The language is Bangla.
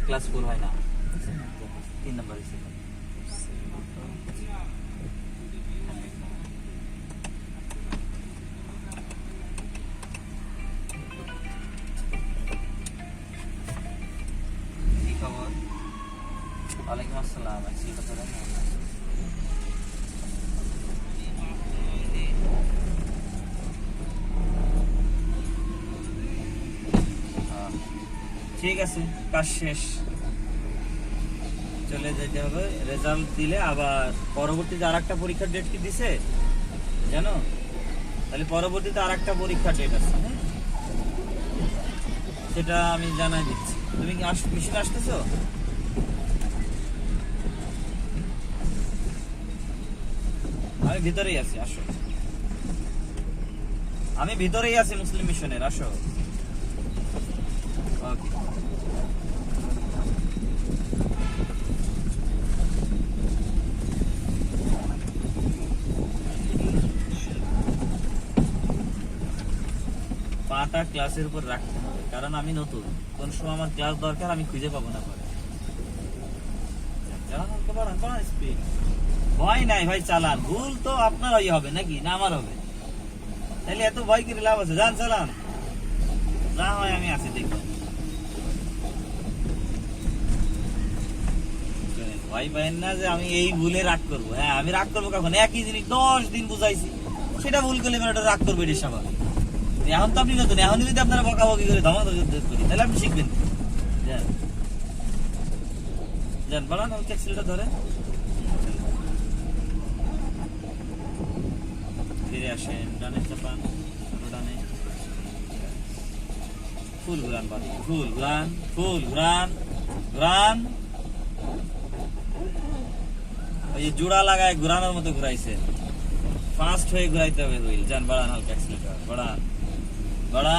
ক্লাস 4 হয় না, 3 নাম্বার ছিল। কি খবর? ওয়ালাইকুম আসসালাম। সিলটা ধরেন না। ঠিক আছে, কাজ শেষ, চলে যেতে হবে। রেজাল্ট দিলে আবার পরবর্তীতে আরেকটা পরীক্ষার ডেট কি দিছে জানো? তাহলে পরবর্তীতে আরেকটা পরীক্ষার ডেট আছে, হ্যাঁ সেটা আমি জানাই দিচ্ছি। তুমি কি মিশনে আসতেছো? আমি ভিতরেই আছি, আসো। আমি ভিতরেই আছি মুসলিম মিশনের, আসো। ওকে। পাটা ক্লাসের উপর রাখতে হবে, কারণ আমি নতুন, কোন সময় আমার ক্লাস দরকার আমি খুঁজে পাবো না পরে। ভয় নাই ভাই, চালান। ভুল তো আপনারই হবে নাকি না আমার হবে? তাহলে এত ভয় করে লাভ আছে? যান চালান, যা হয় আমি আছি দেখবেন। ভয় পাইন না যে আমি এই ভুলে রাগ করবো। হ্যাঁ, আমি রাগ করবো কখন? একই জিনিস 10 দিন বুঝাইছি, সেটা ভুল করলে এবার রাগ করবো, এটা স্বাভাবিক। এখন তো আপনি নতুন, এখন যদি আপনারা বকাবকি করে ধমাধম করি তাহলে আপনি শিখবেন। যান যান, বাড়ান ওই ট্যাক্সিটা ধরে ফিরে আসেন, ডানে চাপান, ডানে ফুল ঘুরান, বাড়ি ফুল ঘুরান, ফুল ঘুরান, ঘুরান। ওই যে জোড়া লাগায় ঘুরানোর মতো ঘুরাইছে, ফাস্ট হয়ে ঘুরাইতে হবে হুইল। যান, বাড়ান হালকা অ্যাক্সিলারেটর, বাড়ান বাড়ান।